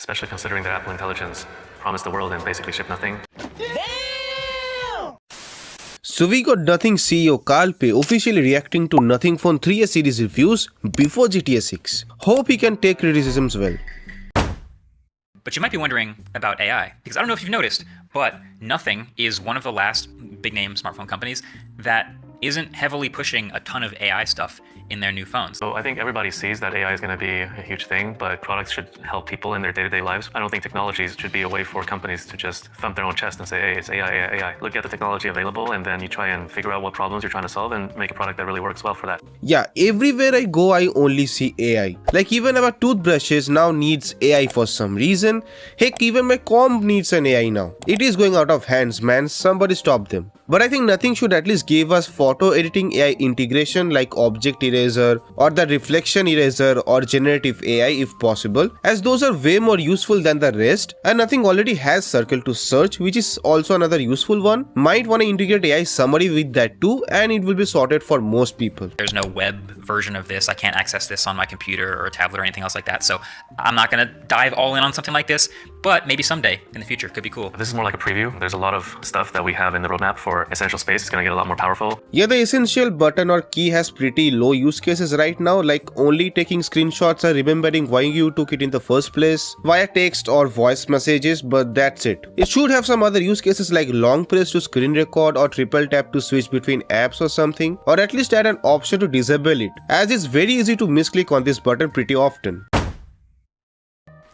especially considering that Apple Intelligence promised the world and basically shipped nothing. So we got Nothing CEO Carl Pei officially reacting to Nothing Phone 3S series reviews before GTA 6. Hope he can take criticisms well. But you might be wondering about AI, because I don't know if you've noticed, but Nothing is one of the last big-name smartphone companies that isn't heavily pushing a ton of AI stuff in their new phones. So I think everybody sees that AI is going to be a huge thing, but products should help people in their day-to-day lives. I don't think technologies should be a way for companies to just thump their own chest and say, hey, it's AI, AI, AI. Look at the technology available, and then you try and figure out what problems you're trying to solve and make a product that really works well for that. Yeah, everywhere I go, I only see AI. Like even our toothbrushes now needs AI for some reason. Heck, even my comb needs an AI now. It is going out of hands, man. Somebody stop them. But I think Nothing should at least give us photo editing AI integration like object eraser or the reflection eraser or generative AI if possible, as those are way more useful than the rest, and Nothing already has Circle to Search, which is also another useful one. Might want to integrate AI summary with that too, and it will be sorted for most people. There's no web version of this. I can't access this on my computer or a tablet or anything else like that, so I'm not going to dive all in on something like this, but maybe someday in the future could be cool. This is more like a preview. There's a lot of stuff that we have in the roadmap for Essential Space. It's going to get a lot more powerful. Yeah, the Essential button or key has pretty low use cases right now, like only taking screenshots and remembering why you took it in the first place via text or voice messages, but that's it. It should have some other use cases like long press to screen record or triple tap to switch between apps or something, or at least add an option to disable it, as it's very easy to misclick on this button pretty often.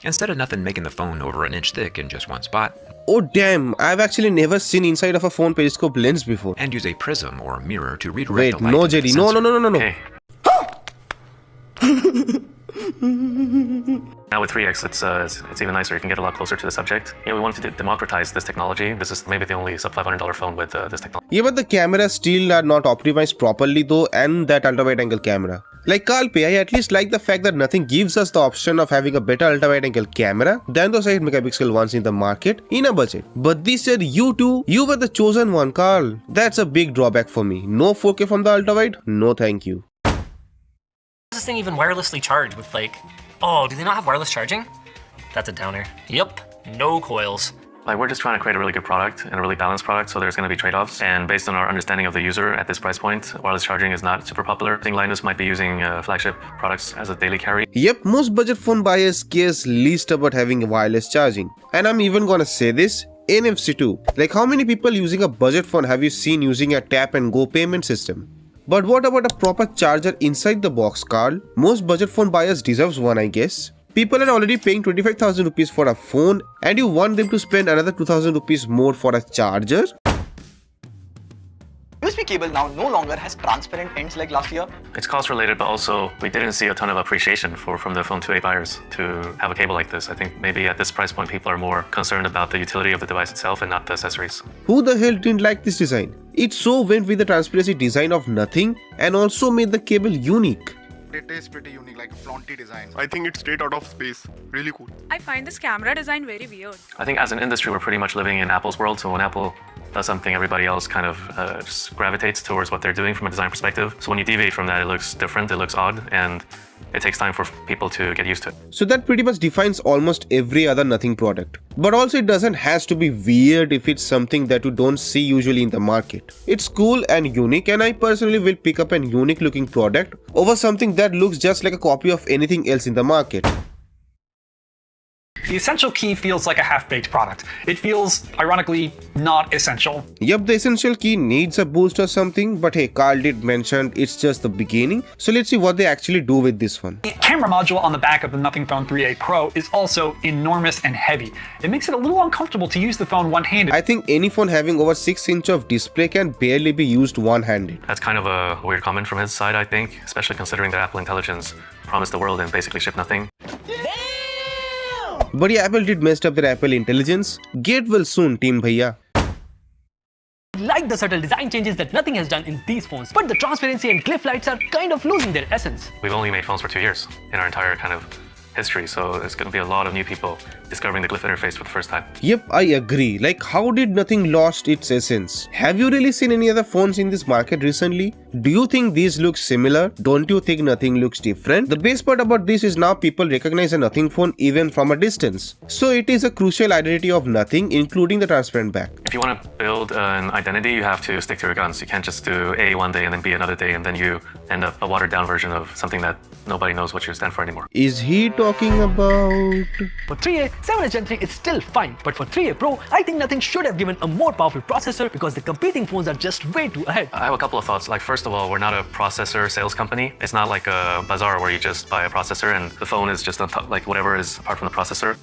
Instead of Nothing making the phone over an inch thick in just one spot. Oh damn, I've actually never seen inside of a phone periscope lens before. And use a prism or a mirror to redirect Wait, the light. no into the JD, no. Okay. Now with 3X, it's even nicer. You can get a lot closer to the subject. Yeah, we wanted to democratize this technology. This is maybe the only sub $500 phone with this technology. Yeah, but the cameras still are not optimized properly though, and that ultra-wide angle camera. Like Carl Pei, I at least like the fact that Nothing gives us the option of having a better ultra-wide angle camera than those 8 megapixel ones in the market in a budget. But this said, you were the chosen one, Carl. That's a big drawback for me. No 4K from the ultra-wide? No thank you. This thing even wirelessly charged with like, oh, do they not have wireless charging? That's a downer. Yup, no coils. Like, we're just trying to create a really good product and a really balanced product, so there's going to be trade-offs. And based on our understanding of the user at this price point, wireless charging is not super popular. I think Linus might be using flagship products as a daily carry. Yep, most budget phone buyers cares least about having wireless charging. And I'm even gonna say this, NFC too. Like, how many people using a budget phone have you seen using a tap and go payment system? But what about a proper charger inside the box, Carl? Most budget phone buyers deserves one, I guess. People are already paying 25,000 rupees for a phone, and you want them to spend another 2,000 rupees more for a charger? USB cable now no longer has transparent ends like last year. It's cost related, but also we didn't see a ton of appreciation from the Phone 2a buyers to have a cable like this. I think maybe at this price point, people are more concerned about the utility of the device itself and not the accessories. Who the hell didn't like this design? It so went with the transparency design of Nothing and also made the cable unique. It is pretty unique, like a flaunty design. I think it's straight out of space. Really cool. I find this camera design very weird. I think as an industry, we're pretty much living in Apple's world. So when Apple does something, everybody else kind of just gravitates towards what they're doing from a design perspective. So when you deviate from that, it looks different, it looks odd, and it takes time for people to get used to it. So that pretty much defines almost every other Nothing product. But also it doesn't has to be weird if it's something that you don't see usually in the market. It's cool and unique, and I personally will pick up an unique looking product over something that looks just like a copy of anything else in the market. The Essential Key feels like a half-baked product. It feels, ironically, not essential. Yep, the Essential Key needs a boost or something, but hey, Carl did mention it's just the beginning, so let's see what they actually do with this one. The camera module on the back of the Nothing Phone 3a Pro is also enormous and heavy. It makes it a little uncomfortable to use the phone one-handed. I think any phone having over 6 inches of display can barely be used one-handed. That's kind of a weird comment from his side, I think, especially considering that Apple Intelligence promised the world and basically shipped nothing. But yeah, Apple did messed up their Apple Intelligence. Get well soon, team bhaiya. Like the subtle design changes that Nothing has done in these phones, but the transparency and glyph lights are kind of losing their essence. We've only made phones for 2 years in our entire kind of history, so there's going to be a lot of new people discovering the glyph interface for the first time. Yep, I agree. Like, how did Nothing lost its essence? Have you really seen any other phones in this market recently Do you think these look similar? Don't you think nothing looks different? The best part about this is now people recognize a nothing phone even from a distance. So it is a crucial identity of nothing, including the transparent back. If you want to build an identity, you have to stick to your guns. You can't just do A one day and then B another day, and then you end up a watered down version of something that nobody knows what you stand for anymore. Is he talking about... For 3A, 7 Gen 3 is still fine, but for 3A Pro, I think nothing should have given a more powerful processor because the competing phones are just way too ahead. I have a couple of thoughts. Like, first of all, we're not a processor sales company. It's not like a bazaar where you just buy a processor and the phone is just on top, like whatever is apart from the processor.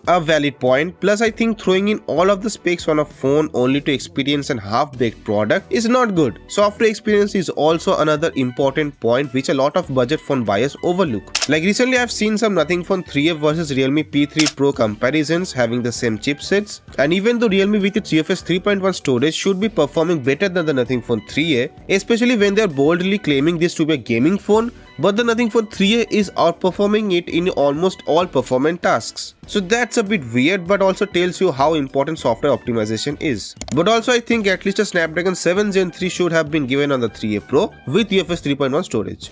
A valid point. Plus, I think throwing in all of the specs on a phone only to experience an half-baked product is not good. Software experience is also another important point which a lot of budget phone buyers overlook. Like recently, I've seen some Nothing Phone 3A versus Realme P3 Pro comparisons having the same chipsets, and even though Realme with its UFS 3.1 storage should be performing better than the Nothing Phone 3A, especially when they're boldly claiming this to be a gaming phone, but the Nothing Phone 3A is outperforming it in almost all performance tasks. So that's a bit weird, but also tells you how important software optimization is. But also I think at least a Snapdragon 7 Gen 3 should have been given on the 3A Pro with UFS 3.1 storage.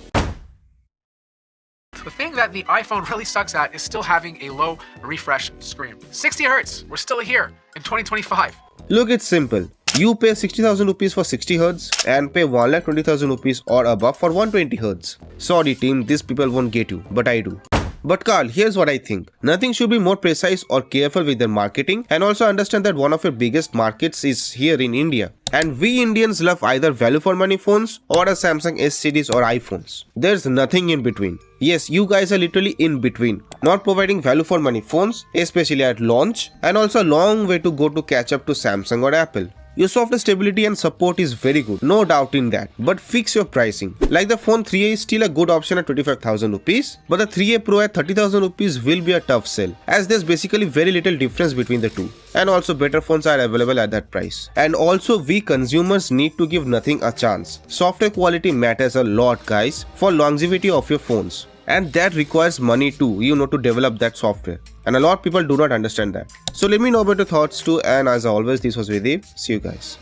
The thing that the iPhone really sucks at is still having a low refresh screen. 60 Hz, we're still here in 2025. Look, it's simple. You pay 60,000 rupees for 60 Hz and pay 1,20,000 rupees or above for 120 Hz. Sorry team, these people won't get you, but I do. But Carl, here's what I think. Nothing should be more precise or careful with their marketing, and also understand that one of your biggest markets is here in India. And we Indians love either value for money phones or a Samsung S series or iPhones. There's nothing in between. Yes, you guys are literally in between, not providing value for money phones, especially at launch, and also a long way to go to catch up to Samsung or Apple. Your software stability and support is very good, no doubt in that, but fix your pricing. Like the phone 3A is still a good option at 25,000 rupees, but the 3A Pro at 30,000 rupees will be a tough sell, as there's basically very little difference between the two. And also better phones are available at that price. And also we consumers need to give Nothing a chance. Software quality matters a lot guys, for longevity of your phones. And that requires money too, to develop that software. And a lot of people do not understand that. So let me know about your thoughts too, and as always, this was Vidhi. See you guys.